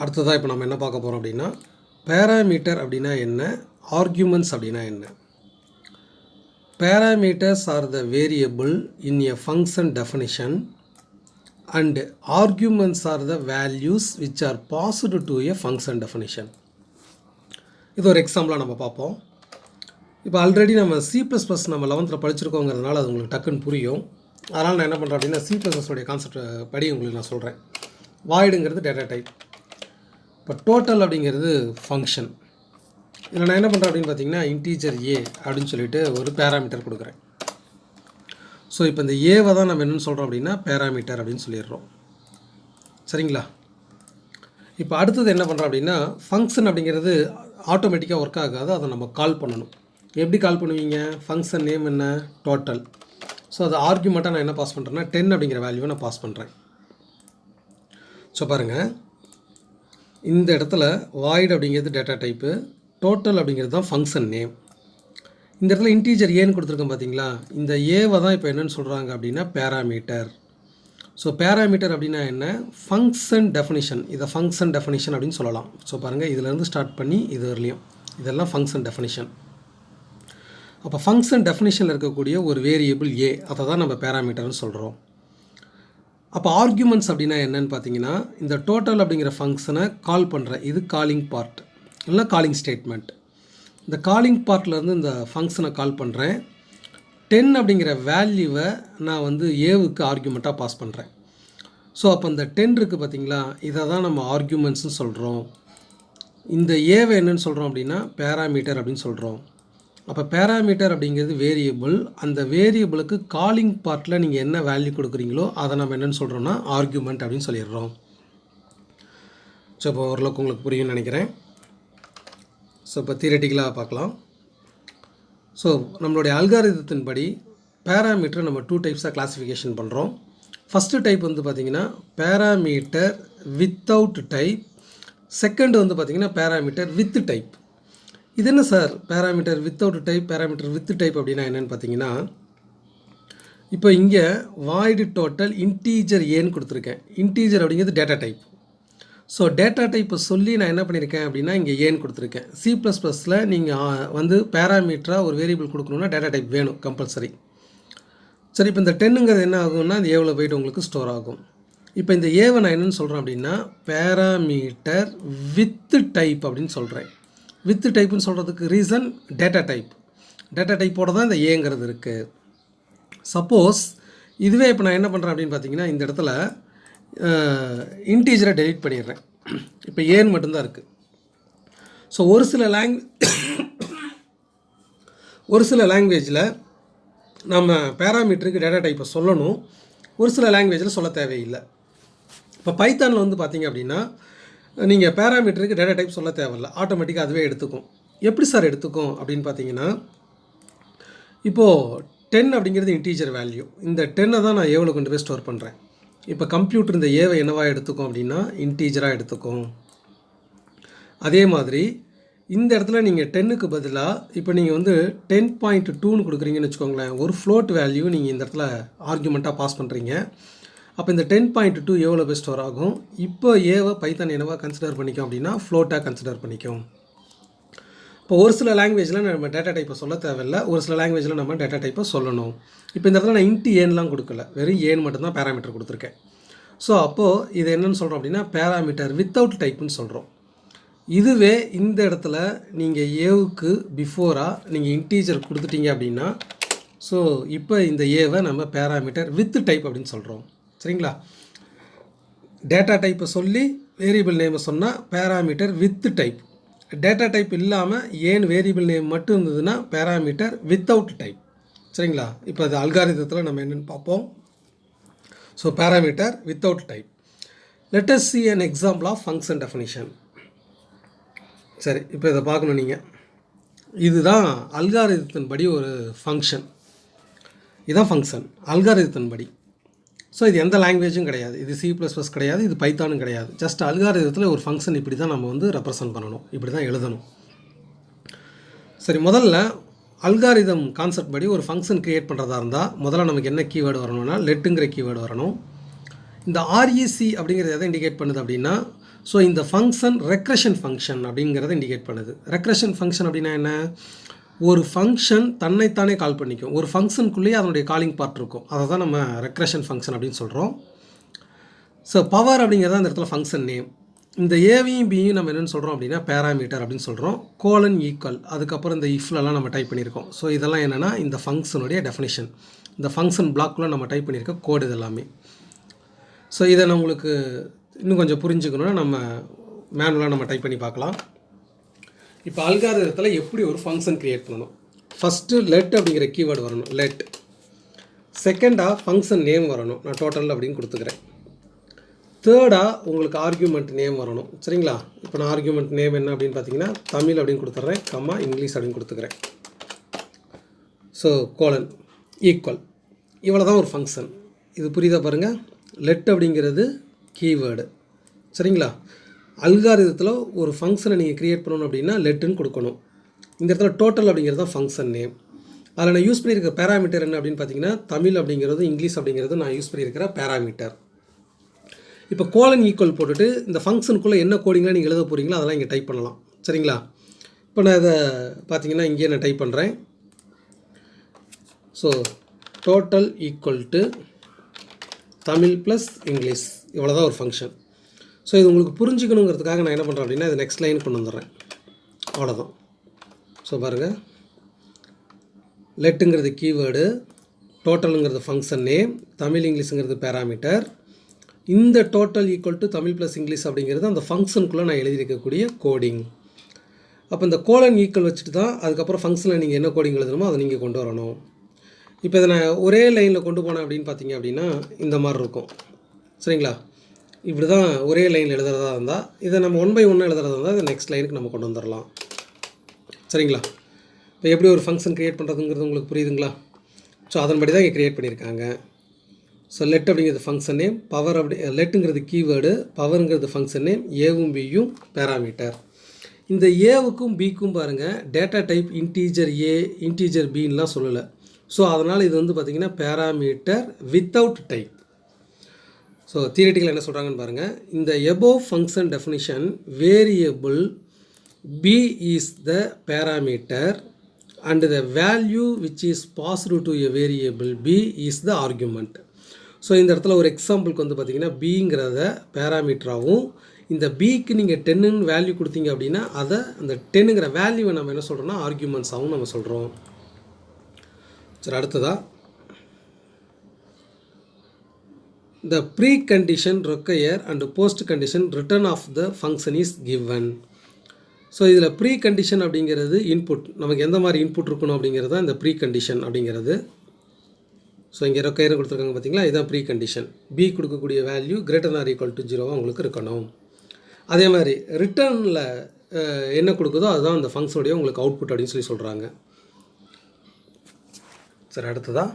அடுத்ததாக இப்போ நம்ம என்ன பார்க்க போகிறோம் அப்படின்னா, பேராமீட்டர் அப்படின்னா என்ன, ஆர்குமெண்ட்ஸ் அப்படின்னா என்ன. Parameters are the variable in a function definition and arguments are the values which are passed to a function definition. இது ஒரு எக்ஸாம்பிளாக நம்ம பார்ப்போம். இப்போ ஆல்ரெடி நம்ம C++ நம்ம 11th படிச்சிருக்கோங்கிறதுனால அது உங்களுக்கு டக்குன்னு புரியும். அதனால் நான் என்ன பண்ணுறேன் அப்படின்னா C++ உடைய கான்செப்ட் படி உங்களுக்கு நான் சொல்கிறேன். வாய்டுங்கிறது டேட்டா டைப், இப்போ டோட்டல் அப்படிங்கிறது ஃபங்க்ஷன். இதில் நான் என்ன பண்ணுறேன் அப்படின்னு பார்த்தீங்கன்னா இன்டீஜர் ஏ அப்படின்னு சொல்லிட்டு ஒரு பேராமீட்டர் கொடுக்குறேன். ஸோ இப்போ இந்த ஏவை தான் நம்ம என்னென்னு சொல்கிறோம் அப்படின்னா பேராமீட்டர் அப்படின்னு சொல்லிடுறோம். சரிங்களா? இப்போ அடுத்தது என்ன பண்ணுறோம் அப்படின்னா ஃபங்க்ஷன் அப்படிங்கிறது ஆட்டோமேட்டிக்காக ஒர்க் ஆகாது, அதை நம்ம கால் பண்ணணும். எப்படி கால் பண்ணுவீங்க? ஃபங்க்ஷன் நேம் என்ன? டோட்டல். ஸோ அது ஆர்குமெண்ட்டாக நான் என்ன பாஸ் பண்ணுறேன்னா 10 அப்படிங்கிற வேல்யூவை நான் பாஸ் பண்ணுறேன். ஸோ பாருங்கள், இந்த இடத்துல வாய்டு அப்படிங்கிறது டேட்டா டைப்பு, டோட்டல் அப்படிங்கிறது தான் ஃபங்க்ஷன் நேம். இந்த இடத்துல இன்டீஜர் ஏன்னு கொடுத்துருக்கோம் பார்த்தீங்களா? இந்த ஏவை தான் இப்போ என்னென்னு சொல்கிறாங்க அப்படின்னா பேராமீட்டர். ஸோ பேராமீட்டர் அப்படின்னா என்ன? Function definition. இதை ஃபங்க்ஷன் டெஃபினிஷன் அப்படின்னு சொல்லலாம். ஸோ பாருங்கள், இதிலேருந்து ஸ்டார்ட் பண்ணி இது வரலையும் இதெல்லாம் ஃபங்க்ஷன் டெஃபினிஷன். அப்போ ஃபங்க்ஷன் டெஃபினிஷனில் இருக்கக்கூடிய ஒரு வேரியபிள் ஏ, அதை தான் நம்ம பேராமீட்டர்னு சொல்கிறோம். அப்போ ஆர்குமெண்ட்ஸ் அப்படின்னா என்னன்னு பார்த்தீங்கன்னா, இந்த டோட்டல் அப்படிங்கிற ஃபங்க்ஷனை கால் பண்ணுற இது காலிங் பார்ட், இல்லை காலிங் ஸ்டேட்மெண்ட். இந்த காலிங் பார்ட்லேருந்து இந்த ஃபங்க்ஷனை கால் பண்ணுறேன். 10 அப்படிங்கிற வேல்யூவை நான் வந்து ஏவுக்கு ஆர்குமெண்ட்டாக பாஸ் பண்ணுறேன். ஸோ அப்போ இந்த 10 இருக்குது பார்த்தீங்களா, இதை தான் நம்ம ஆர்குமெண்ட்ஸ்னு சொல்கிறோம். இந்த ஏவை என்னென்னு சொல்கிறோம் அப்படின்னா பேராமீட்டர் அப்படின்னு சொல்கிறோம். அப்போ பேராமீட்டர் அப்படிங்கிறது வேரியபிள். அந்த வேரியபிளுக்கு காலிங் பார்ட்டில் நீங்கள் என்ன வேல்யூ கொடுக்குறீங்களோ அதை நம்ம என்னென்னு சொல்கிறோன்னா ஆர்குமெண்ட் அப்படின்னு சொல்லிடுறோம். ஸோ இப்போ ஓரளவுக்கு உங்களுக்கு புரியும்னு நினைக்கிறேன். ஸோ இப்போ தியரட்டிக்கலாக பார்க்கலாம். ஸோ நம்மளுடைய அல்காரிதத்தின் படி பேராமீட்டரை நம்ம 2 டைப்ஸாக கிளாஸிஃபிகேஷன் பண்ணுறோம். ஃபஸ்ட்டு டைப் வந்து பார்த்திங்கன்னா பேராமீட்டர் வித்தவுட் டைப், செகண்ட் வந்து பார்த்திங்கன்னா பேராமீட்டர் வித் டைப். இது என்ன sir parameter without type, parameter with type அப்படின்னா என்னென்னு பார்த்தீங்கன்னா, இப்போ இங்கே வாய்டு டோட்டல் இன்டீஜர் ஏன்னு கொடுத்துருக்கேன். இன்டீஜர் அப்படிங்கிறது டேட்டா டைப். ஸோ டேட்டா டைப்பை சொல்லி நான் என்ன பண்ணியிருக்கேன் அப்படின்னா இங்கே ஏன்னு கொடுத்துருக்கேன். C++ல் நீங்கள் வந்து பேராமீட்டராக ஒரு வேரியபிள் கொடுக்கணுன்னா டேட்டா டைப் வேணும் கம்பல்சரி. சரி, இப்போ இந்த 10ங்கிறது என்ன ஆகும்னா இந்த ஏவில் போய்ட்டு உங்களுக்கு ஸ்டோர் ஆகும். இப்போ இந்த ஏவை நான் என்னென்னு சொல்கிறேன் அப்படின்னா பேராமீட்டர் வித் டைப் அப்படின்னு சொல்கிறேன். வித் டைப்புன்னு சொல்கிறதுக்கு ரீசன் டேட்டா டைப். டேட்டா டைப்போடு தான் இந்த ஏங்கிறது இருக்குது. சப்போஸ் இதுவே இப்போ நான் என்ன பண்ணுறேன் அப்படின்னு பார்த்தீங்கன்னா இந்த இடத்துல இன்டீஜரை டெலீட் பண்ணிடுறேன். இப்போ ஏன்னு மட்டும்தான் இருக்குது. ஸோ ஒரு சில லாங்குவேஜில் நம்ம பேராமீட்டருக்கு டேட்டா டைப்பை சொல்லணும், ஒரு சில லாங்குவேஜில் சொல்ல தேவையில்லை. இப்போ பைத்தானில் வந்து பார்த்திங்க அப்படின்னா நீங்கள் பேராமீட்டருக்கு டேட்டா டைப் சொல்ல தேவையில்லை, ஆட்டோமேட்டிக்காக அதுவே எடுத்துக்கும். எப்படி சார் எடுத்துக்கும் அப்படின்னு பார்த்தீங்கன்னா, இப்போது 10 அப்படிங்கிறது இன்டீஜர் வேல்யூ. இந்த 10 தான் நான் ஏவில் கொண்டு போய் ஸ்டோர் பண்ணுறேன். இப்போ கம்ப்யூட்டர் இந்த ஏவை என்னவாக எடுத்துக்கும் அப்படின்னா இன்டீஜராக எடுத்துக்கும். அதே மாதிரி இந்த இடத்துல நீங்கள் 10க்கு பதிலாக இப்போ நீங்கள் வந்து 10.2ன்னு கொடுக்குறீங்கன்னு வச்சுக்கோங்களேன், ஒரு ஃப்ளோட் வேல்யூ நீங்கள் இந்த இடத்துல ஆர்குமெண்ட்டாக பாஸ் பண்ணுறீங்க. அப்போ இந்த 10.2 எவ்வளோ போய் ஸ்டோர் ஆகும்? இப்போ ஏவை பைத்தான் என்னவா கன்சிடர் பண்ணிக்கும் அப்படின்னா ஃப்ளோட்டாக கன்சிடர் பண்ணிக்கும். இப்போ ஒரு சில லாங்குவேஜில் நம்ம டேட்டா டைப்பை சொல்ல தேவையில்லை, ஒரு சில லாங்குவேஜில் நம்ம டேட்டா டைப்பை சொல்லணும். இப்போ இந்த இடத்துல நான் இன்ட்டு ஏன்லாம் கொடுக்கல, வெறும் ஏன் மட்டும்தான் பேராமீட்டர் கொடுத்துருக்கேன். ஸோ அப்போது இது என்னென்னு சொல்கிறோம் அப்படின்னா பேராமீட்டர் வித்தவுட் டைப்புன்னு சொல்கிறோம். இதுவே இந்த இடத்துல நீங்கள் ஏவுக்கு பிஃபோராக நீங்கள் இன்டீஜர் கொடுத்துட்டீங்க அப்படின்னா, ஸோ இப்போ இந்த ஏவை நம்ம பேராமீட்டர் வித் டைப் அப்படின்னு சொல்கிறோம். சரிங்களா? டேட்டா டைப்பை சொல்லி வேரியபிள் நேமை சொன்னால் parameter with type. Data type இல்லாமல் ஏன் வேரியபிள் நேம் மட்டும் இருந்ததுன்னா பேராமீட்டர் வித்தவுட் டைப். சரிங்களா? இப்போ அது அல்காரிதத்தில் நம்ம என்னென்னு பார்ப்போம். So parameter without type. Let us see an example of function definition. சரி, இப்போ இதை பார்க்கணும் நீங்கள். இதுதான் அல்காரிதத்தின் படி ஒரு ஃபங்க்ஷன். இதுதான் ஃபங்க்ஷன் அல்காரிதத்தின் படி. ஸோ இது எந்த லாங்குவேஜும் கிடையாது, இது C++ கிடையாது, இது பைத்தானும் கிடையாது. ஜஸ்ட் அல்காரிதத்தில் ஒரு ஃபங்க்ஷன் இப்படி தான் நம்ம வந்து ரெப்ரசன்ட் பண்ணணும், இப்படி தான் எழுதணும். சரி, முதல்ல அல்காரிதம் கான்செப்ட் படி ஒரு ஃபங்க்ஷன் க்ரியேட் பண்ணுறதா இருந்தால் முதல்ல நமக்கு என்ன கீவேர்டு வரணும்னா லெட்டுங்கிற கீவேர்டு வரணும். இந்த REC அப்படிங்கிறது எதை இண்டிகேட் பண்ணுது அப்படின்னா ஸோ இந்த ஃபங்க்ஷன் ரெக்ரெஷன் ஃபங்க்ஷன் அப்படிங்கிறத இண்டிகேட் பண்ணுது. ரெக்ரெஷன் ஃபங்க்ஷன் அப்படின்னா என்ன? ஒரு ஃபங்க்ஷன் தன்னைத்தானே கால் பண்ணிக்கும். ஒரு ஃபங்க்ஷனுக்குள்ளேயே அதனுடைய காலிங் பார்ட் இருக்கும். அதை தான் நம்ம ரெக்ரெஷன் ஃபங்க்ஷன் அப்படின்னு சொல்கிறோம். ஸோ பவர் அப்படிங்கிறது அந்த இடத்துல ஃபங்க்ஷன் நேம். இந்த ஏவையும் பியும் நம்ம என்னென்னு சொல்கிறோம் அப்படின்னா பேராமீட்டர் அப்படின்னு சொல்கிறோம். கோலன் ஈக்குவல், அதுக்கப்புறம் இந்த இஃப்லலாம் நம்ம டைப் பண்ணியிருக்கோம். ஸோ இதெல்லாம் என்னென்னா இந்த ஃபங்க்ஷனுடைய டெஃபினிஷன். இந்த ஃபங்க்ஷன் பிளாக்குள்ளே நம்ம டைப் பண்ணியிருக்க கோடு இதெல்லாமே. ஸோ இதை நான் உங்களுக்கு இன்னும் கொஞ்சம் புரிஞ்சுக்கணுன்னா நம்ம மேனுவலாக நம்ம டைப் பண்ணி பார்க்கலாம். இப்போ அல்காரிதத்தில் எப்படி ஒரு ஃபங்க்ஷன் க்ரியேட் பண்ணணும்? ஃபஸ்ட்டு லெட் அப்படிங்கிற கீவேர்டு வரணும், லெட். செகண்டாக ஃபங்க்ஷன் நேம் வரணும், நான் டோட்டல் அப்படின்னு கொடுத்துக்கிறேன். தேர்டாக உங்களுக்கு ஆர்கியூமெண்ட் நேம் வரணும். சரிங்களா? இப்போ நான் ஆர்கியூமெண்ட் நேம் என்ன அப்படின்னு பார்த்தீங்கன்னா தமிழ் அப்படின்னு கொடுத்துட்றேன், கம்மா இங்கிலீஷ் அப்படின்னு கொடுத்துக்கிறேன். ஸோ கோலன் ஈக்குவல், இவ்வளோ தான் ஒரு ஃபங்க்ஷன். இது புரியுதா பாருங்கள்? லெட் அப்படிங்கிறது கீவேர்டு. சரிங்களா? அல்காரிதத்தில் ஒரு ஃபங்க்ஷனை நீங்கள் க்ரியேட் பண்ணணும் அப்படின்னா லெட்டுன்னு கொடுக்கணும். இந்த இடத்துல டோட்டல் அப்படிங்கிறது தான் ஃபங்க்ஷன் நேம். அதில் நான் யூஸ் பண்ணியிருக்க பேராமீட்டர் என்ன அப்படின்னு பார்த்தீங்கன்னா தமிழ் அப்படிங்கிறது இங்கிலீஷ் அப்படிங்கிறது நான் யூஸ் பண்ணியிருக்கிற பேராமீட்டர். இப்போ கோலன் ஈக்குவல் போட்டுட்டு இந்த ஃபங்க்ஷனுக்குள்ளே என்ன கோடிங்லாம் நீங்கள் எழுத போகிறீங்களோ அதெல்லாம் இங்கே டைப் பண்ணலாம். சரிங்களா? இப்போ நான் இதை பார்த்தீங்கன்னா இங்கேயே நான் டைப் பண்ணுறேன். So total equal to Tamil plus English, இவ்வளோ தான் ஒரு ஃபங்க்ஷன். ஸோ இது உங்களுக்கு புரிஞ்சுக்கணுங்கிறதுக்காக நான் என்ன பண்ணுறேன் அப்படின்னா இது நெக்ஸ்ட் லைன் கொண்டு வந்துடுறேன். அவ்வளோதான். ஸோ பாருங்கள், லெட்டுங்கிறது கீவேர்டு, டோட்டலுங்கிறது ஃபங்க்ஷன் நேம், தமிழ் இங்கிலீஷுங்கிறது பேராமீட்டர். இந்த total equal to Tamil plus English அப்படிங்கிறது அந்த ஃபங்க்ஷனுக்குள்ளே நான் எழுதியிருக்கக்கூடிய கோடிங். அப்போ இந்த கோலன் ஈக்குவல் வச்சுட்டு தான் அதுக்கப்புறம் ஃபங்க்ஷனில் நீங்கள் என்ன கோடிங் எழுதணுமோ அதை நீங்கள் கொண்டு வரணும். இப்போ இதை நான் ஒரே லைனில் கொண்டு போனேன் அப்படின்னு பார்த்தீங்க அப்படின்னா இந்த மாதிரி இருக்கும். சரிங்களா? இப்படி தான் ஒரே லைனில் எழுதுறதா இருந்தால் இதை நம்ம 1 by 1 எழுதுறதா இருந்தால் இதை நெக்ஸ்ட் லைனுக்கு நம்ம கொண்டு வந்துடலாம். சரிங்களா? இப்போ எப்படி ஒரு ஃபங்க்ஷன் க்ரியேட் பண்ணுறதுங்கிறது உங்களுக்கு புரியுதுங்களா? ஸோ அதன்படி தான் இங்கே க்ரியேட் பண்ணியிருக்காங்க. ஸோ லெட் அப்படிங்கிறது ஃபங்க்ஷன் நேம், பவர் அப்படி லெட்டுங்கிறது கீவேர்டு, பவருங்கிறது ஃபங்க்ஷன் நேம், ஏவும் பியும் பேராமீட்டர். இந்த ஏவுக்கும் பிக்கும் பாருங்கள் டேட்டா டைப் இன்டீஜர் ஏ இன்டீஜர் பின்லாம் சொல்லலை. ஸோ அதனால் இது வந்து பார்த்திங்கன்னா parameter without type. So theoretical என்ன சொல்கிறாங்கன்னு பாருங்கள். இந்த above function definition variable b is the parameter and the value which is passed to a variable b is the argument. So இந்த இடத்துல ஒரு எக்ஸாம்பிளுக்கு வந்து பார்த்திங்கன்னா பிங்கிறத பேராமீட்டராகவும் இந்த பிக்கு நீங்கள் 10ன்னு வேல்யூ கொடுத்தீங்க அப்படின்னா அதை அந்த 10ங்கிற வேல்யூவை நம்ம என்ன சொல்கிறோம்னா ஆர்கியூமெண்ட்ஸாகவும் நம்ம சொல்கிறோம். சரி, அடுத்ததா the precondition require and post condition return of the function is given. So இதில் ப்ரீ கண்டிஷன் அப்படிங்கிறது இன்புட், நமக்கு எந்த மாதிரி இன்புட் இருக்கணும் அப்படிங்கிறது தான் இந்த ப்ரீ கண்டிஷன் அப்படிங்கிறது. ஸோ இங்கே ரெக்கையர் கொடுத்துருக்காங்க பார்த்தீங்களா, இதுதான் ப்ரீ கண்டிஷன். பி கொடுக்கக்கூடிய value greater than or equal to 0 உங்களுக்கு இருக்கணும். அதே மாதிரி ரிட்டர்னில் என்ன கொடுக்குதோ அதுதான் அந்த ஃபங்க்ஷனுடைய உங்களுக்கு அவுட்புட் அப்படின்னு சொல்லி சொல்கிறாங்க. சரி, அடுத்ததா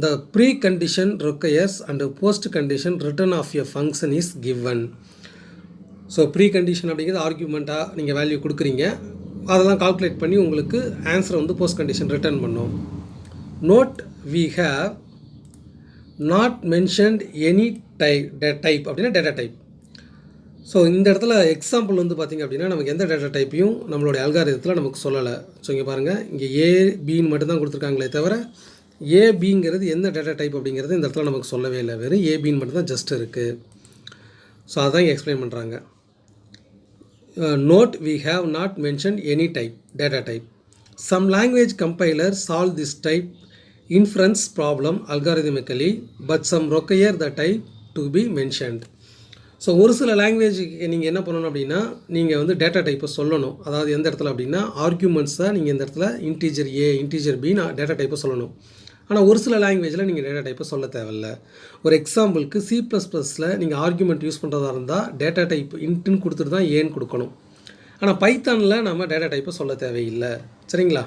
the precondition requires and post condition return of a function is given. So pre condition அப்படிங்கிறது ஆர்கியூமெண்ட்டாக நீங்கள் வேல்யூ கொடுக்குறீங்க, அதெல்லாம் கால்குலேட் பண்ணி உங்களுக்கு ஆன்சரை வந்து போஸ்ட் கண்டிஷன் ரிட்டர்ன் பண்ணோம். Note we have not mentioned any type அப்படின்னா டேட்டா டைப். ஸோ இந்த இடத்துல எக்ஸாம்பிள் வந்து பார்த்திங்க அப்படின்னா நமக்கு எந்த டேட்டா டைப்பையும் நம்மளுடைய அல்காரிதத்தில் நமக்கு சொல்லலை. ஸோ இங்கே பாருங்கள், இங்கே ஏபின்னு மட்டும்தான் கொடுத்துருக்காங்களே தவிர ஏபிங்கிறது எந்த டேட்டா டைப் அப்படிங்கிறது இந்த இடத்துல நமக்கு சொல்லவே இல்லை, வெறும் ஏபின்னு மட்டும்தான் ஜஸ்ட் இருக்குது. ஸோ அதான் இங்கே எக்ஸ்பிளைன் பண்ணுறாங்க. Note we have not mentioned any data type. Some language compilers solve this type inference problem algorithmically, but some require the type to be mentioned. So ஒரு சில லாங்குவேஜுக்கு நீங்கள் என்ன பண்ணணும் அப்படின்னா நீங்கள் வந்து டேட்டா டைப்பை சொல்லணும். அதாவது எந்த இடத்துல அப்படின்னா ஆர்கியூமெண்ட்ஸ் தான் நீங்கள் இந்த இடத்துல இன்டீஜர் ஏ இன்டீஜர் பி டேட்டா டைப்பை சொல்லணும். ஆனால் ஒரு சில லாங்குவேஜில் நீங்கள் டேட்டா டைப்பை சொல்ல தேவையில்லை. ஒரு எக்ஸாம்பிளுக்கு C++ல் நீங்கள் ஆர்கியூமெண்ட் யூஸ் பண்ணுறதா இருந்தால் டேட்டா டைப் இன்ட்டுன்னு கொடுத்துட்டு தான் ஏன்னு கொடுக்கணும். ஆனால் பைத்தானில் நம்ம டேட்டா டைப்பை சொல்ல தேவையில்லை. சரிங்களா?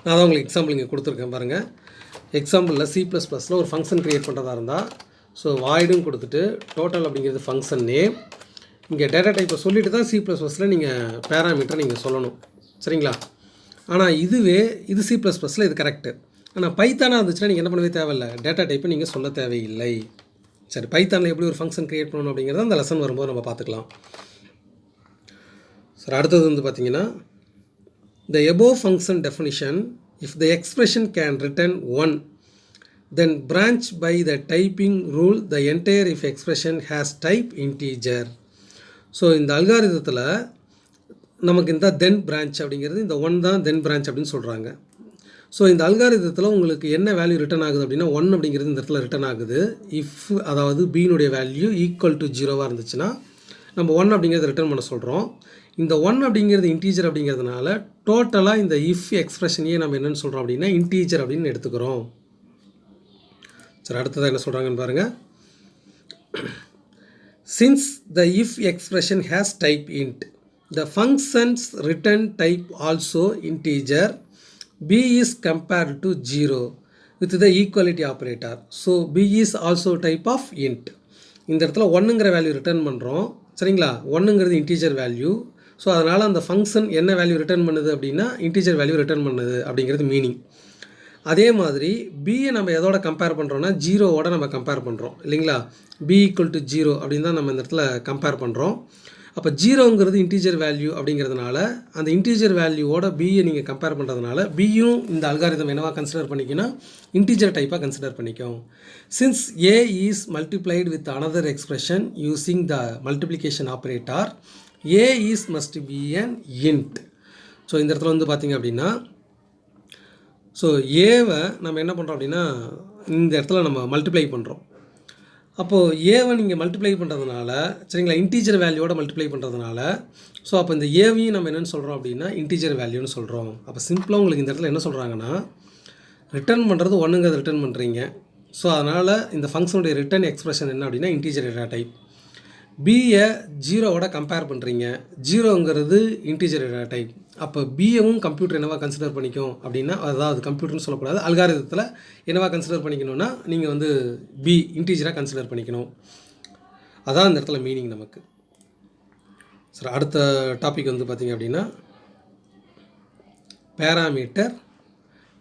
நான் தான் உங்களுக்கு எக்ஸாம்பிள் இங்கே கொடுத்துருக்கேன் பாருங்கள். எக்ஸாம்பிளில் C++ல் ஒரு ஃபங்க்ஷன் க்ரியேட் பண்ணுறதா இருந்தால் ஸோ வாய்டும் கொடுத்துட்டு டோட்டல் அப்படிங்கிறது ஃபங்க்ஷன் நேம், இங்கே டேட்டா டைப்பை சொல்லிவிட்டு தான் C++ல் நீங்கள் பேராமீட்டர் நீங்கள் சொல்லணும். சரிங்களா? ஆனால் இது C++ல் இது கரெக்டு. ஆனால் பைத்தானாக இருந்துச்சுன்னா நீங்கள் என்ன பண்ணவே தேவையில்லை, டேட்டா டைப்பை நீங்கள் சொல்ல தேவையில்லை. சரி, பைத்தானில் எப்படி ஒரு ஃபங்க்ஷன் க்ரியேட் பண்ணணும் அப்படிங்கிறத அந்த லெசன் வரும்போது நம்ம பார்த்துக்கலாம். சரி, அடுத்தது வந்து பார்த்திங்கன்னா the above function definition, if the expression can return 1, then branch by the typing rule the entire if expression has type integer. So இந்த அல்காரிதத்தில் நமக்கு இந்த தென் பிரான்ச் அப்படிங்கிறது இந்த 1 தான் தென் பிரான்ச் அப்படின்னு சொல்கிறாங்க. ஸோ இந்த அல்காரிதத்தில் உங்களுக்கு என்ன வேல்யூ ரிட்டர்ன் ஆகுது அப்படின்னா 1 அப்படிங்கிறது இந்த இடத்துல ரிட்டர்ன் ஆகுது. இஃப் அதாவது பீனுடைய வேல்யூ ஈக்குவல் டு 0வாக இருந்துச்சுன்னா நம்ம 1 அப்படிங்கிறத ரிட்டர்ன் பண்ண சொல்கிறோம். இந்த 1 அப்படிங்கிறது இன்டீஜர் அப்படிங்கிறதுனால டோட்டலாக இந்த இஃப் எக்ஸ்பிரஷனையே நம்ம என்னென்னு சொல்கிறோம் அப்படின்னா இன்டீஜர் அப்படின்னு எடுத்துக்கிறோம். சரி, அடுத்ததாக என்ன சொல்கிறாங்கன்னு பாருங்கள். Since the if expression has type int, the function's return type also integer, b is compared to 0 with the equality operator. So b is also type of int. இந்த இடத்துல 1ங்கிற வேல்யூ ரிட்டர்ன் பண்ணுறோம். சரிங்களா, 1ங்கிறது இன்டீஜர் வேல்யூ. ஸோ அதனால் அந்த function என்ன value return பண்ணுது அப்படின்னா integer value return பண்ணுது அப்படிங்கிறது மீனிங். அதே மாதிரி பியை நம்ம எதோட கம்பேர் பண்ணுறோன்னா 0வோட நம்ம கம்பேர் பண்ணுறோம் இல்லைங்களா. b ஈக்குவல் டு 0 அப்படின்னு தான் நம்ம இந்த இடத்துல கம்பேர் பண்ணுறோம். அப்போ 0ங்கிறது இன்டீஜர் வேல்யூ அப்படிங்கிறதுனால அந்த இன்டீஜர் வேல்யூவோட பியை நீங்கள் கம்பேர் பண்ணுறதுனால பியும் இந்த அல்காரிதம் என்னவா கன்சிடர் பண்ணிக்கன்னா இன்டீஜர் டைப்பாக கன்சிடர் பண்ணிக்கும். Since a is multiplied with another expression using the multiplication operator, a is must be an int. So இந்த இடத்துல வந்து பார்த்திங்க அப்படின்னா ஸோ ஏவை நம்ம என்ன பண்ணுறோம் அப்படின்னா இந்த இடத்துல நம்ம மல்டிப்ளை பண்ணுறோம். அப்போது ஏவை நீங்கள் மல்டிப்ளை பண்ணுறதுனால சரிங்களா இன்டீஜர் வேல்யூவோட மல்டிப்ளை பண்ணுறதுனால ஸோ அப்போ இந்த ஏவையும் நம்ம என்னென்னு சொல்கிறோம் அப்படின்னா இன்டீஜர் வேல்யூன்னு சொல்கிறோம். அப்போ சிம்பிளாக உங்களுக்கு இந்த இடத்துல என்ன சொல்கிறாங்கன்னா ரிட்டர்ன் பண்ணுறது 1ங்கிறது ரிட்டர்ன் பண்ணுறீங்க. ஸோ அதனால் இந்த ஃபங்க்ஷனுடைய ரிட்டர்ன் எக்ஸ்பிரஷன் என்ன அப்படின்னா இன்டீஜர் டேட்டா டைப். பியை 0வோட கம்பேர் பண்ணுறீங்க, 0ங்கிறது இன்டீஜர் டேட்டா டைப். அப்போ பியவும் கம்ப்யூட்டர் என்னவா கன்சிடர் பண்ணிக்கும் அப்படின்னா அதாவது கம்ப்யூட்டர்னு சொல்லக்கூடாது, அல்காரிதத்தில் என்னவா கன்சிடர் பண்ணிக்கணும்னா நீங்கள் வந்து பி இன்டீஜராக கன்சிடர் பண்ணிக்கணும். அதான் இந்த இடத்துல மீனிங் நமக்கு. சரி, அடுத்த டாபிக் வந்து பார்த்திங்க அப்படின்னா பேராமீட்டர்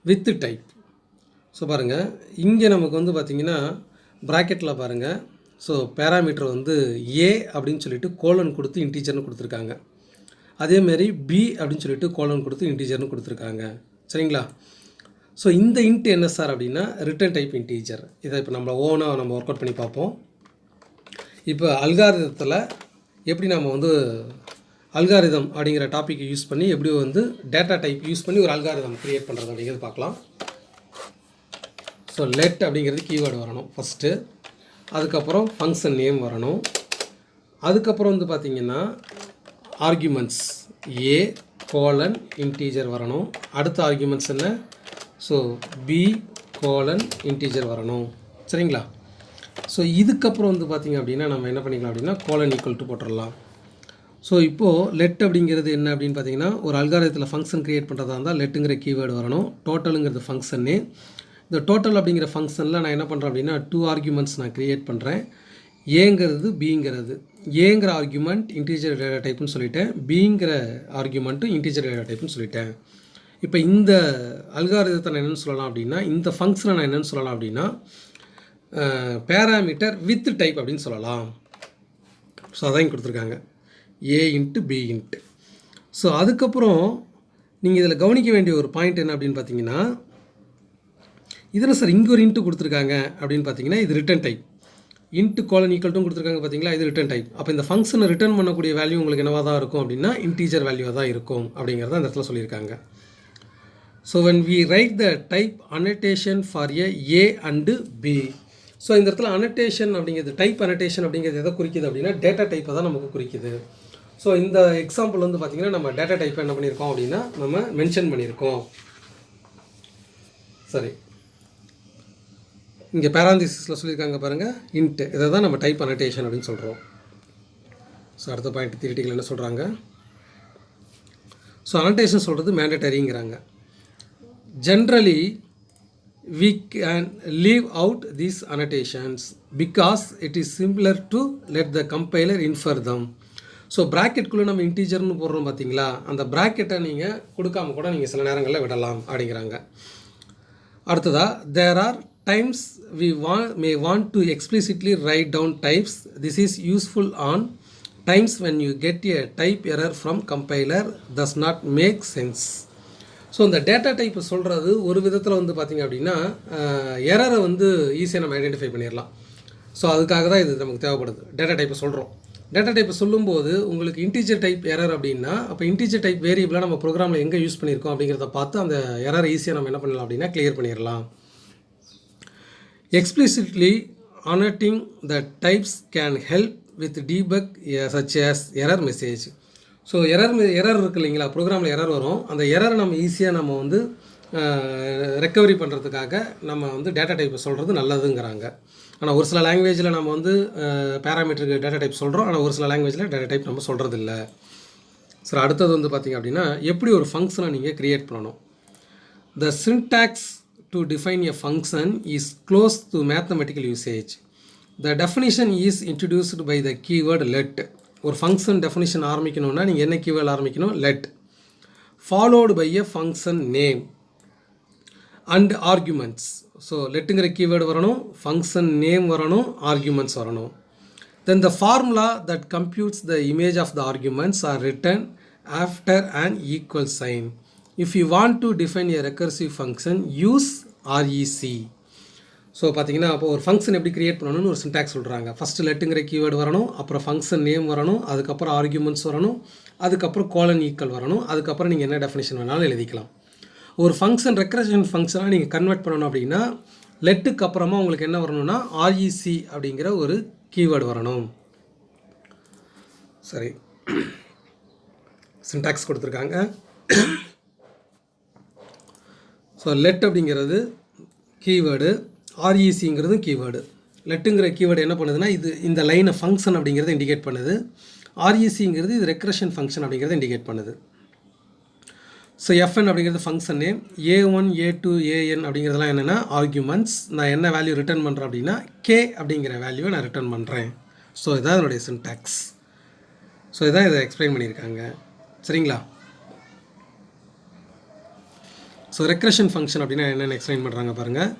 வித் டைப். ஸோ பாருங்கள் இங்கே நமக்கு வந்து பார்த்திங்கன்னா ப்ராக்கெட்டில் பாருங்கள். ஸோ பேராமீட்டர் வந்து ஏ அப்படின்னு சொல்லிட்டு கோலன் கொடுத்து இன்டீஜர்னு கொடுத்துருக்காங்க. அதேமாரி பி அப்படின்னு சொல்லிட்டு கோலன் கொடுத்து இன்டீஜர்னு கொடுத்துருக்காங்க. சரிங்களா. ஸோ இந்த இன்ட் என்ன சார் அப்படின்னா ரிட்டர்ன் டைப் இன்டீஜர். இதை இப்போ நம்ம ஓனாக நம்ம ஒர்க் அவுட் பண்ணி பார்ப்போம். இப்போ அல்காரிதத்தில் எப்படி நம்ம வந்து அல்காரிதம் அப்படிங்கிற டாப்பிக்கை யூஸ் பண்ணி எப்படி வந்து டேட்டா டைப் யூஸ் பண்ணி ஒரு அல்காரிதம் க்ரியேட் பண்ணுறது அப்படிங்கிறது பார்க்கலாம். ஸோ லெட் அப்படிங்கிறது கீவேர்டு வரணும் ஃபஸ்ட்டு, அதுக்கப்புறம் ஃபங்க்ஷன் நேம் வரணும், அதுக்கப்புறம் வந்து பார்த்திங்கன்னா ஆர்குமெண்ட்ஸ் ஏ கோலன் இன்டீஜர் வரணும், அடுத்த ஆர்குமெண்ட்ஸ் என்ன ஸோ பி கோலன் இன்டீஜர் வரணும். சரிங்களா. ஸோ இதுக்கப்புறம் வந்து பார்த்திங்க அப்படின்னா நம்ம என்ன பண்ணிக்கலாம் அப்படின்னா கோலன் ஈக்குவல் டு போட்டுடலாம். ஸோ இப்போது லெட் அப்படிங்கிறது என்ன அப்படின்னு பார்த்தீங்கன்னா ஒரு அல்காரிதத்தில் ஃபங்க்ஷன் க்ரியேட் பண்ணுறதா இருந்தால் லெட்டுங்கிற கீவேர்டு வரணும், டோட்டலுங்கிறது ஃபங்க்ஷன்னு. இந்த டோட்டல் அப்படிங்கிற ஃபங்க்ஷனில் நான் என்ன பண்ணுறேன் அப்படின்னா 2 ஆர்குமெண்ட்ஸ் நான் க்ரியேட் பண்ணுறேன். ஏங்கிறது பிங்கிறது, ஏங்கிற ஆர்குமெண்ட் இன்டீஜர் டேட்டா டைப்புன்னு சொல்லிட்டேன், பிங்கிற ஆர்குமெண்ட்டும் இன்டீஜர் டேட்டா டைப்புன்னு சொல்லிட்டேன். இப்போ இந்த அல்காரிதத்தை நான் என்னென்னு சொல்லலாம் அப்படின்னா இந்த ஃபங்க்ஷனை நான் என்னென்னு சொல்லலாம் அப்படின்னா பேராமீட்டர் வித் டைப் அப்படின்னு சொல்லலாம். ஸோ அதான் கொடுத்துருக்காங்க A into B into. So அதுக்கப்புறம் நீங்கள் இதில் கவனிக்க வேண்டிய ஒரு பாயிண்ட் என்ன அப்படின்னு பார்த்தீங்கன்னா இதில் சார் இங்கே ஒரு இன்ட்டு கொடுத்துருக்காங்க அப்படின்னு பார்த்தீங்கன்னா இது return type. Into colon equal to கொடுத்துருக்காங்க பார்த்தீங்களா, இது ரிட்டர்ன் டைப். அப்போ இந்த ஃபங்க்ஷனை ரிட்டர்ன் பண்ணக்கூடிய வேல்யூ உங்களுக்கு என்னவாக தான் இருக்கும் அப்படின்னா இன்டீஜர் வேல்யூவாக தான் இருக்கும் அப்படிங்கிறத அந்த இடத்துல சொல்லியிருக்காங்க. So when we write the type annotation for a and b, so இந்த இடத்துல annotation அப்படிங்கிறது டைப் annotation அப்படிங்கிறது எதை குறிக்குது அப்படின்னா டேட்டா டைப்பை தான் நமக்கு குறிக்குது. ஸோ இந்த எக்ஸாம்பிள் வந்து பார்த்திங்கன்னா நம்ம டேட்டா டைப்பை என்ன பண்ணியிருக்கோம் அப்படின்னா நம்ம மென்ஷன் பண்ணியிருக்கோம். சரி, இங்கே பேராந்திசிஸில் சொல்லியிருக்காங்க பாருங்கள் இன்ட்டு, இதை தான் நம்ம டைப் அனோட்டேஷன் அப்படின்னு சொல்கிறோம். ஸோ அடுத்த பாயிண்ட் தியரிட்டிக்கல் என்ன சொல்கிறாங்க, ஸோ அனோட்டேஷன் சொல்கிறது மேண்டட்டரிங்கிறாங்க. Generally we can leave out these annotations because it is simpler to let the compiler infer them. So ப்ராக்கெட்குள்ளே நம்ம இன்டீஜர்னு போடுறோம் பார்த்தீங்களா, அந்த ப்ராக்கெட்டை நீங்கள் கொடுக்காம கூட நீங்கள் சில நேரங்களில் விடலாம் அப்படிங்கிறாங்க. அடுத்ததாக there are times we may want to explicitly write down types. This is useful on times when you get a type error from compiler does not make sense. So இந்த டேட்டா டைப் சொல்கிறது ஒரு விதத்தில் வந்து பார்த்திங்க அப்படின்னா எரரை வந்து ஈஸியாக நம்ம ஐடென்டிஃபை பண்ணிடலாம். ஸோ அதுக்காக தான் இது நமக்கு தேவைப்படுது. டேட்டா டைப்பை சொல்கிறோம். டேட்டா டைப்பை சொல்லும்போது உங்களுக்கு இன்டீஜர் டைப் எரர் அப்படின்னா அப்போ இன்டீஜர் டைப் வேரியபிளாக நம்ம ப்ரோக்ராமில் எங்கே யூஸ் பண்ணியிருக்கோம் அப்படிங்கிறத பார்த்து அந்த எரரை ஈஸியாக நம்ம என்ன பண்ணலாம் அப்படின்னா கிளியர் பண்ணிடலாம். Explicitly annotating the types can help with debug such as error message. So error இருக்குது இல்லைங்களா, ப்ரோக்ராமில் எரர் வரும். அந்த எரரை நம்ம ஈஸியாக நம்ம வந்து ரெக்கவரி பண்ணுறதுக்காக நம்ம வந்து டேட்டா டைப்பை சொல்கிறது நல்லதுங்கிறாங்க. ஆனால் ஒரு சில லாங்குவேஜில் நம்ம வந்து பேராமீட்டருக்கு டேட்டா டைப் சொல்கிறோம், ஆனால் ஒரு சில லாங்குவேஜில் டேட்டா டைப் நம்ம சொல்கிறது இல்லை. சரி, அடுத்தது வந்து பார்த்திங்க அப்படின்னா எப்படி ஒரு ஃபங்க்ஷனை நீங்கள் க்ரியேட் பண்ணணும். The syntax to define a function is close to mathematical usage. The definition is introduced by the keyword let. ஒரு ஃபங்க்ஷன் டெஃபினிஷன் ஆரம்பிக்கணும்னா நீங்கள் என்ன கீவேர்டு ஆரம்பிக்கணும், let, followed by a function name and arguments. So லெட்டுங்கிற keyword வரணும், function name வரணும், arguments வரணும். Then the formula that computes the image of the arguments are written after an equal sign. If you want to define a recursive function, use REC. So பார்த்தீங்கன்னா அப்போ ஒரு function எப்படி create பண்ணணும்னு ஒரு syntax சொல்கிறாங்க. First லெட்டுங்கிற keyword வரணும், அப்புறம் function name வரணும், அதுக்கப்புறம் ஆர்குமெண்ட்ஸ் வரணும், அதுக்கப்புறம் கோலன் ஈக்குவல் வரணும், அதுக்கப்புறம் நீங்கள் என்ன டெஃபினேஷன் வேணாலும் எழுதிக்கலாம். ஒரு ஃபங்க்ஷன் ரெக்கரேஷன் ஃபங்க்ஷனாக நீங்கள் கன்வெர்ட் பண்ணணும் அப்படின்னா லெட்டுக்கு அப்புறமா உங்களுக்கு என்ன வரணும்னா REC அப்படிங்கிற ஒரு கீவேர்டு வரணும். சரி, சின்டாக்ஸ் கொடுத்துருக்காங்க. ஸோ லெட் அப்படிங்கிறது கீவேர்டு, RECங்கிறது கீவேர்டு. லெட்டுங்கிற கீவேர்டு என்ன பண்ணுதுன்னா இது இந்த லைனை ஃபங்க்ஷன் அப்படிங்கிறத இண்டிகேட் பண்ணுது. RECங்கிறது இது ரெக்ரெஷன் ஃபங்க்ஷன் அப்படிங்கிறத இண்டிகேட் பண்ணுது. ஸோ FN அப்படிங்கிறது function name, A1 A2 AN அப்படிங்கிறதுலாம் என்னென்னா ஆர்குமெண்ட்ஸ். நான் என்ன வேல்யூ ரிட்டர்ன் பண்ணுறேன் அப்படின்னா K அப்படிங்கிற வேல்யூவை நான் ரிட்டர்ன் பண்ணுறேன். ஸோ இதான் என்னுடைய சின்டாக்ஸ். ஸோ இதான் இதை எக்ஸ்பிளைன் பண்ணியிருக்காங்க. சரிங்களா? ஸோ ரெக்ரெஷன் ஃபங்க்ஷன் அப்படின்னா என்னென்னு எக்ஸ்பிளைன் பண்ணுறாங்க பாருங்கள்.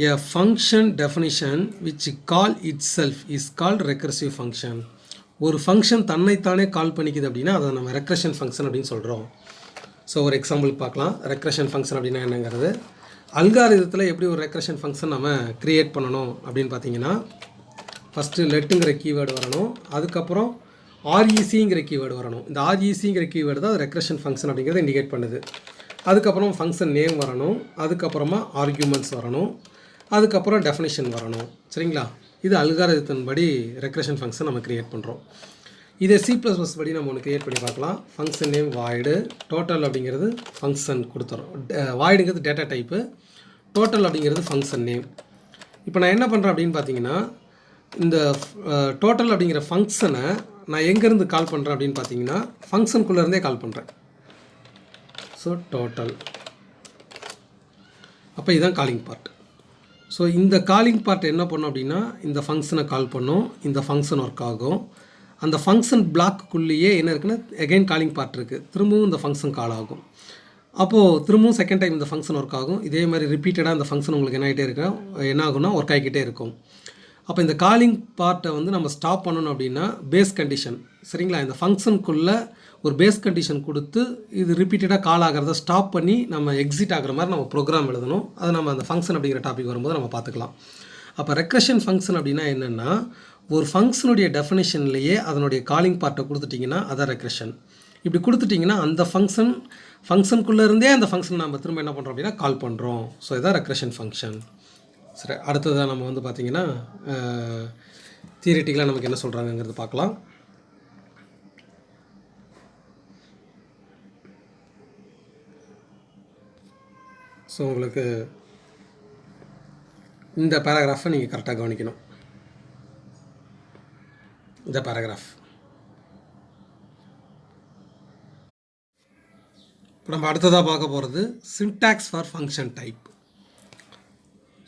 A function definition which call itself is called recursive function. ஒரு ஃபங்க்ஷன் தன்னைத்தானே கால் பண்ணிக்குது அப்படின்னா அதை நம்ம ரெக்ரெஷன் ஃபங்க்ஷன் அப்படின்னு சொல்கிறோம். ஸோ ஒரு எக்ஸாம்பிள் பார்க்கலாம். ரெக்ரெஷன் ஃபங்க்ஷன் அப்படின்னா என்னங்கிறது. அல்காரிதத்தில் எப்படி ஒரு ரெக்ரெஷன் ஃபங்க்ஷன் நம்ம க்ரியேட் பண்ணணும் அப்படின்னு பார்த்தீங்கன்னா ஃபஸ்ட்டு லெட்டுங்கிற கீவேர்டு வரணும், அதுக்கப்புறம் RECங்கிற கீவேர்டு வரணும். இந்த RECங்கிற கீவேர்டு தான் ரெக்ரெஷன் ஃபங்க்ஷன் அப்படிங்கிறத இண்டிகேட் பண்ணுது. அதுக்கப்புறம் ஃபங்க்ஷன் நேம் வரணும், அதுக்கப்புறமா ஆர்குமெண்ட்ஸ் வரணும், அதுக்கப்புறம் டெஃபினிஷன் வரணும். சரிங்களா? இது அல்காரிதத்தின் படி ரெக்ரெஷன் ஃபங்க்ஷன் நம்ம க்ரியேட் பண்ணுறோம். இதை C++ படி நம்ம ஒன்று க்ரியேட் பண்ணி பார்க்கலாம். ஃபங்க்ஷன் நேம் வாய்டு, டோட்டல் அப்படிங்கிறது ஃபங்க்ஷன் கொடுத்துறோம். வாய்டுங்கிறது டேட்டா டைப்பு, டோட்டல் அப்படிங்கிறது ஃபங்க்ஷன் நேம். இப்போ நான் என்ன பண்ணுறேன் அப்படின்னு பார்த்தீங்கன்னா இந்த டோட்டல் அப்படிங்கிற ஃபங்க்ஷனை நான் எங்கேருந்து கால் பண்ணுறேன் அப்படின்னு பார்த்தீங்கன்னா ஃபங்க்ஷனுக்குள்ளேருந்தே கால் பண்ணுறேன். ஸோ டோட்டல், அப்போ இதுதான் காலிங் பார்ட். ஸோ இந்த காலிங் பார்ட் என்ன பண்ணும் அப்படின்னா இந்த ஃபங்க்ஷனை கால் பண்ணும், இந்த ஃபங்க்ஷன் ஒர்க் ஆகும். அந்த ஃபங்க்ஷன் பிளாக்குள்ளேயே என்ன இருக்குன்னா எகைன் காலிங் பார்ட் இருக்குது, திரும்பவும் இந்த ஃபங்க்ஷன் கால் ஆகும். அப்போது திரும்பவும் செகண்ட் டைம் இந்த ஃபங்க்ஷன் ஒர்க் ஆகும். இதே மாதிரி ரிப்பீட்டடாக இந்த ஃபங்க்ஷன் உங்களுக்கு என்ன ஆகிட்டே இருக்கும், என்ன ஆகும்னா ஒர்க் ஆகிக்கிட்டே இருக்கும். அப்போ இந்த காலிங் பார்ட்டை வந்து நம்ம ஸ்டாப் பண்ணணும் அப்படின்னா பேஸ் கண்டிஷன், சரிங்களா, இந்த ஃபங்க்ஷனுக்குள்ளே ஒரு பேஸ் கண்டிஷன் கொடுத்து இது ரிப்பீட்டடாக கால் ஆகிறத ஸ்டாப் பண்ணி நம்ம எக்ஸிட் ஆகிற மாதிரி நம்ம ப்ரோக்ராம் எழுதணும். அதை நம்ம அந்த ஃபங்க்ஷன் அப்படிங்கிற டாபிக் வரும்போது நம்ம பார்த்துக்கலாம். அப்போ ரெக்ரெஷன் ஃபங்க்ஷன் அப்படின்னா என்னென்னா ஒரு ஃபங்க்ஷனுடைய டெஃபினேஷன்லேயே அதனுடைய காலிங் பார்ட்டை கொடுத்துட்டிங்கன்னா அதான் ரெக்ரெஷன். இப்படி கொடுத்துட்டிங்கன்னா அந்த ஃபங்க்ஷனுக்குள்ளே இருந்தே அந்த ஃபங்க்ஷன் நம்ம திரும்ப என்ன பண்ணுறோம் அப்படின்னா கால் பண்ணுறோம். ஸோ இதான் ரெக்ரெஷன் ஃபங்க்ஷன். சரி, அடுத்ததாக நம்ம வந்து பார்த்திங்கன்னா தியரிட்டிக்கலாக நமக்கு என்ன சொல்கிறாங்கங்கிறது பார்க்கலாம். ஸோ உங்களுக்கு இந்த பேராகிராஃபை நீங்கள் கரெக்டாக கவனிக்கணும். இந்த பேராகிராஃப் இப்போ நம்ம அடுத்ததாக பார்க்க போகிறது syntax for function type.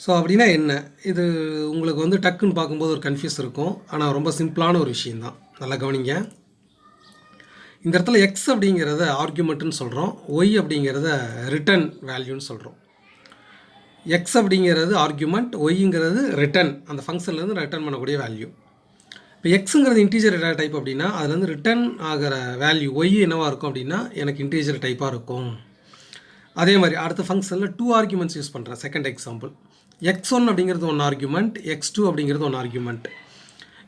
So அப்படின்னா என்ன, இது உங்களுக்கு வந்து டக்குன்னு பார்க்கும்போது ஒரு கன்ஃபியூஸ் இருக்கும், ஆனால் ரொம்ப சிம்பிளான ஒரு விஷயந்தான். நல்லா கவனிங்க. இந்த இடத்துல எக்ஸ் அப்படிங்கிறத ஆர்குமெண்ட்டுன்னு சொல்கிறோம், ஒய் அப்படிங்கிறத ரிட்டர்ன் வேல்யூன்னு சொல்கிறோம். எக்ஸ் அப்படிங்கிறது ஆர்குமெண்ட், ஒய்ங்கிறது ரிட்டர்ன், அந்த ஃபங்க்ஷன்லேருந்து ரிட்டர்ன் பண்ணக்கூடிய வேல்யூ. இப்போ எக்ஸுங்கிறது இன்டீஜர் டேட்டா டைப் அப்படின்னா அதுலேருந்து ரிட்டர்ன் ஆகிற வேல்யூ ஒய் என்னவாக இருக்கும் அப்படின்னா எனக்கு இன்டீஜர் டைப்பாக இருக்கும். அதே மாதிரி அடுத்த ஃபங்க்ஷனில் 2 ஆர்குமெண்ட்ஸ் யூஸ் பண்ணுறேன். செகண்ட் எக்ஸாம்பிள், x1 அப்படிங்கிறது 1 ஆர்குமெண்ட், x2 அப்படிங்கிறது 1 ஆர்குமெண்ட்.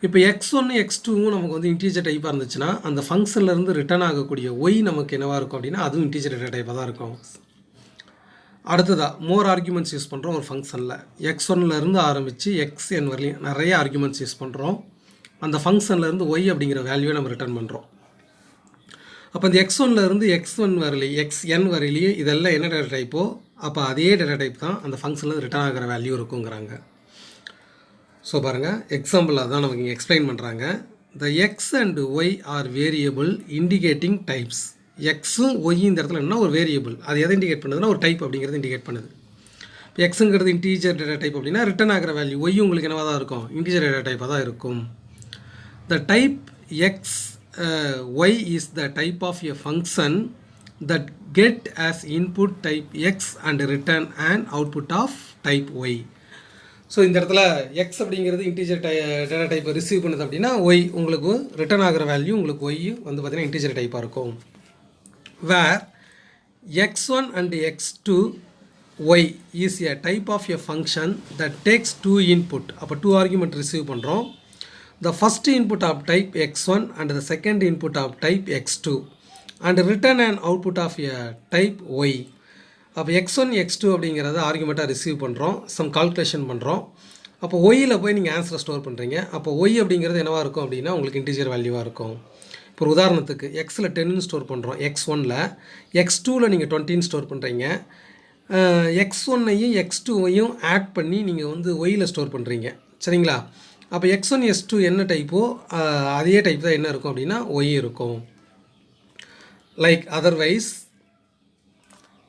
இப்போ x1 x2வும் நமக்கு வந்து இன்டீஜர் டைப்பாக இருந்துச்சுன்னா அந்த ஃபங்க்ஷன்லேருந்து ரிட்டர்ன் ஆகக்கூடிய ஒய் நமக்கு என்னவாக இருக்கும் அப்படின்னா அதுவும் இன்டீஜர் டேட்டா டைப்பாக தான் இருக்கும். அடுத்ததாக மோர் ஆர்குமெண்ட்ஸ் யூஸ் பண்ணுறோம் ஒரு ஃபங்க்ஷனில். x1லேருந்து ஆரம்பித்து xn வரலையும் நிறைய ஆர்குமெண்ட்ஸ் யூஸ் பண்ணுறோம். அந்த ஃபங்க்ஷன்லேருந்து ஒய் அப்படிங்கிற வேல்யூவை நம்ம ரிட்டர்ன் பண்ணுறோம். அப்போ இந்த x1லேருந்து x1 வரலையும் xn வரையிலையும் இதெல்லாம் என்ன டேட்டா டைப்போ அப்போ அதே டேட்டா டைப் தான் அந்த ஃபங்க்ஷனில் ரிட்டர்ன் ஆகிற வேல்யூ இருக்குங்கிறாங்க. ஸோ பாருங்கள், எக்ஸாம்பிளாக தான் நமக்கு இங்கே எக்ஸ்பிளைன் பண்ணுறாங்க. The x and y are variable indicating types. எக்ஸும் ஒய்யும் இந்த இடத்துல என்ன ஒரு வேரியபிள், அது எதை இண்டிகேட் பண்ணுதுன்னா ஒரு டைப் அப்படிங்கிறது இண்டிகேட் பண்ணுது. இப்போ எக்ஸுங்கிறது இன்டீஜர் டேட்டா டைப் அப்படின்னா ரிட்டர்ன் ஆகிற வேல்யூ ஒய் உங்களுக்கு என்னவாக தான் இருக்கும், இன்டீஜர் டேட்டா டைப்பாக தான் இருக்கும். The type X y is the type of a function that get as input type x and return an output of type y. So இந்த இடத்துல x அப்படிங்கிறது இன்டீஜர் டேட்டா டைப்பை ரிசீவ் பண்ணுது அப்படின்னா y உங்களுக்கு return ஆகிற வேல்யூ உங்களுக்கு y வந்து பார்த்திங்கன்னா இன்டீஜர் டைப்பாக இருக்கும். வேர் x1 and x2 y is a type of a function that takes 2 input. அப்போ 2 ஆர்குமெண்ட் ரிசீவ் பண்ணுறோம். The first input of type x1 and the second input of type x2 and return an output of a type y. அப்போ x1 x2 அப்படிங்கிறத ஆர்குமெண்ட்டாக receive பண்ணுறோம், some calculation பண்ணுறோம். அப்போ ஒய்யில் போய் நீங்கள் ஆன்சரை ஸ்டோர் பண்ணுறீங்க. அப்போ ஒய் அப்படிங்கிறது என்னவாக இருக்கும் அப்படின்னா உங்களுக்கு இன்டீஜர் வேல்யூவாக இருக்கும். இப்போ உதாரணத்துக்கு எக்ஸில் 10ன்னு ஸ்டோர் பண்ணுறோம், x1ல் x2ல் நீங்கள் 20ன்னு ஸ்டோர் பண்ணுறீங்க. x1ஐயும் x2ஐயும் ஆட் பண்ணி நீங்கள் வந்து ஒய்யில் ஸ்டோர் பண்ணுறீங்க, சரிங்களா? அப்போ x1 x2 என்ன டைப்போ அதே டைப் தான் என்ன இருக்கும் அப்படின்னா ஒய் இருக்கும். லைக் அதர்வைஸ்,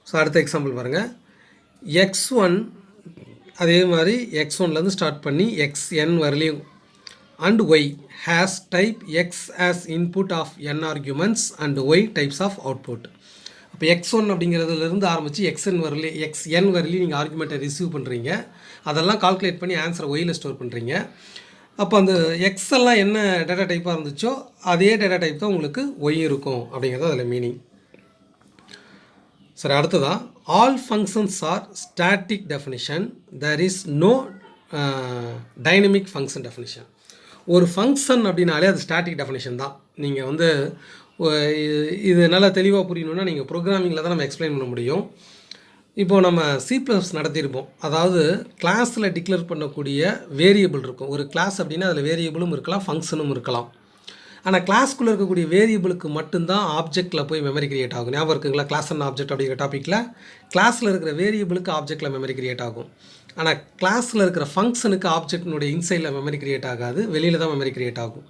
ஸோ அடுத்த எக்ஸாம்பிள் பாருங்கள். x1 அதே மாதிரி x1லேருந்து ஸ்டார்ட் பண்ணி xn வரலையும் and Y has type X as input of n arguments and Y types of output. இப்போ x1 அப்படிங்கிறதுலேருந்து ஆரம்பித்து xn வரலையும் நீங்கள் ஆர்குமெண்ட்டை ரிசீவ் பண்ணுறீங்க. அதெல்லாம் கால்குலேட் பண்ணி ஆன்சரை ஒயில் ஸ்டோர் பண்ணுறீங்க. அப்போ அந்த எக்ஸ் எல்லாம் என்ன டேட்டா டைப்பாக இருந்துச்சோ அதே டேட்டா டைப் தான் உங்களுக்கு ஒய் இருக்கும் அப்படிங்கிறது அதில் மீனிங். சரி, அடுத்ததான் all functions are static definition, there is no dynamic function definition. ஒரு ஃபங்க்ஷன் அப்படின்னாலே அது ஸ்டாட்டிக் டெஃபினிஷன் தான். நீங்கள் வந்து இது நல்லா தெளிவாக புரியணுன்னா நீங்கள் ப்ரோக்ராமிங்கில் தான் நம்ம எக்ஸ்பிளைன் பண்ண முடியும். இப்போது நம்ம C+ நடத்தியிருப்போம். அதாவது கிளாஸில் டிக்ளேர் பண்ணக்கூடிய வேரியபிள் இருக்கும். ஒரு கிளாஸ் அப்படின்னா அதில் வேரியபிளும் இருக்கலாம், ஃபங்க்ஷனும் இருக்கலாம். ஆனால் கிளாஸ்க்குள்ளே இருக்கக்கூடிய வேரியபிளுக்கு மட்டும்தான் ஆப்ஜெக்டில் போய் மெமரி கிரியேட் ஆகும். ஞாபகம் இருக்குங்களா? கிளாஸ் அண்ட் ஆப்ஜெக்ட் அப்படிங்கிற டாப்பிக்கில் கிளாஸில் இருக்கிற வேரியபிளுக்கு ஆப்ஜெக்டில் மெமரி கிரியேட் ஆகும். ஆனால் கிளாஸில் இருக்கிற ஃபங்க்ஷனுக்கு ஆப்ஜெக்டினுடைய இன்சைடில் மெமரி கிரியேட் ஆகாது, வெளியில் தான் மெமரி கிரியேட் ஆகும்.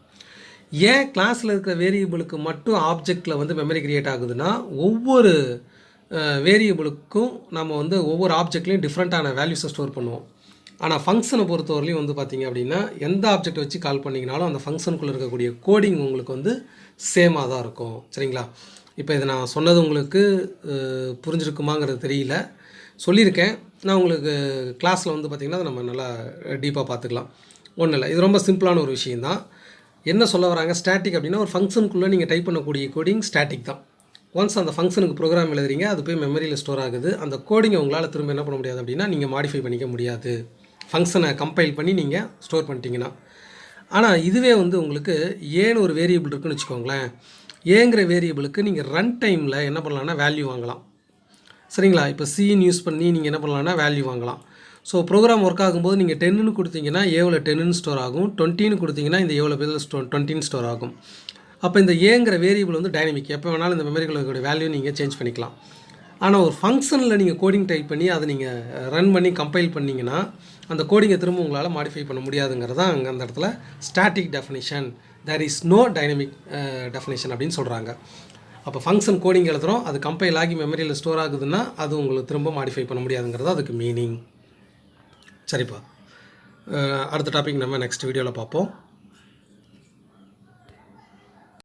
ஏன் கிளாஸில் இருக்கிற வேரியபிளுக்கு மட்டும் ஆப்ஜெக்டில் வந்து மெமரி கிரியேட் ஆகுதுன்னா ஒவ்வொரு வேரியபிளுக்கும் நம்ம வந்து ஒவ்வொரு ஆப்ஜெக்ட்லேயும் டிஃப்ரெண்ட்டான வேல்யூஸை ஸ்டோர் பண்ணுவோம். ஆனால் ஃபங்க்ஷனை பொறுத்தவரையிலையும் வந்து பார்த்திங்க அப்படின்னா எந்த ஆப்ஜெக்ட் வச்சு கால் பண்ணிங்கனாலும் அந்த ஃபங்க்ஷனுக்குள்ளே இருக்கக்கூடிய கோடிங் உங்களுக்கு வந்து சேமாக தான் இருக்கும், சரிங்களா? இப்போ இதை நான் சொன்னது உங்களுக்கு புரிஞ்சிருக்குமாங்கிறது தெரியல, சொல்லியிருக்கேன். நான் உங்களுக்கு கிளாஸில் வந்து பார்த்திங்கன்னா அதை நம்ம நல்லா டீப்பாக பார்த்துக்கலாம். ஒன்றும் இல்லை, இது ரொம்ப சிம்பிளான ஒரு விஷயந்தான். என்ன சொல்ல வராங்க, ஸ்டாட்டிக் அப்படின்னா ஒரு ஃபங்க்ஷனுக்குள்ளே நீங்கள் டைப் பண்ணக்கூடிய கோடிங் ஸ்டாட்டிக் தான். ஒன்ஸ் அந்த ஃபங்க்ஷனுக்கு ப்ரோக்ராம் எழுதுறீங்க, அது போய் மெமரியில் ஸ்டோர் ஆகுது. அந்த கோடிங்கை உங்களால் திரும்ப என்ன பண்ண முடியாது அப்படின்னா நீங்கள் மாடிஃபை பண்ணிக்க முடியாது, ஃபங்க்ஷனை கம்பைல் பண்ணி நீங்கள் ஸ்டோர் பண்ணிட்டீங்கன்னா. ஆனால் இதுவே வந்து உங்களுக்கு ஏன்னு ஒரு வேரியபிள் இருக்குன்னு வச்சுக்கோங்களேன். ஏங்கிற வேரியபிளுக்கு நீங்கள் ரன் டைமில் என்ன பண்ணலான்னா வேல்யூ வாங்கலாம், சரிங்களா? இப்போ சின்னு யூஸ் பண்ணி நீங்கள் என்ன பண்ணலான்னா வேல்யூ வாங்கலாம். ஸோ ப்ரோக்ராம் ஒர்க் ஆகும்போது நீங்கள் 10ன்னு கொடுத்தீங்கன்னா ஏவில் 10ன்னு ஸ்டோர் ஆகும், 20ன்னு கொடுத்தீங்கன்னா இந்த ஏவில் 20ன்னு ஸ்டோர் ஆகும். அப்போ இந்த ஏங்கிற வேரியபிள் வந்து டைனமிக், எப்போ வேணாலும் இந்த மெமரிகளோட வேல்யூ நீங்கள் சேஞ்ச் பண்ணிக்கலாம். ஆனால் ஒரு ஃபங்க்ஷனில் நீங்கள் கோடிங் டைப் பண்ணி அதை நீங்கள் ரன் பண்ணி கம்பைல் பண்ணிங்கன்னா அந்த கோடிங்கை திரும்ப உங்களால் மாடிஃபை பண்ண முடியாதுங்கிறது தான் அங்கே அந்த இடத்துல static definition, there is no dynamic definition அப்படின்னு சொல்கிறாங்க. அப்போ ஃபங்க்ஷன் கோடிங் எழுதுகிறோம், அது கம்பைல் ஆகி மெமரியில் ஸ்டோர் ஆகுதுன்னா அது உங்களுக்கு திரும்ப மாடிஃபை பண்ண முடியாதுங்கிறது அதுக்கு மீனிங். சரிப்பா, அடுத்த டாபிக் நம்ம நெக்ஸ்ட் வீடியோவில் பார்ப்போம்.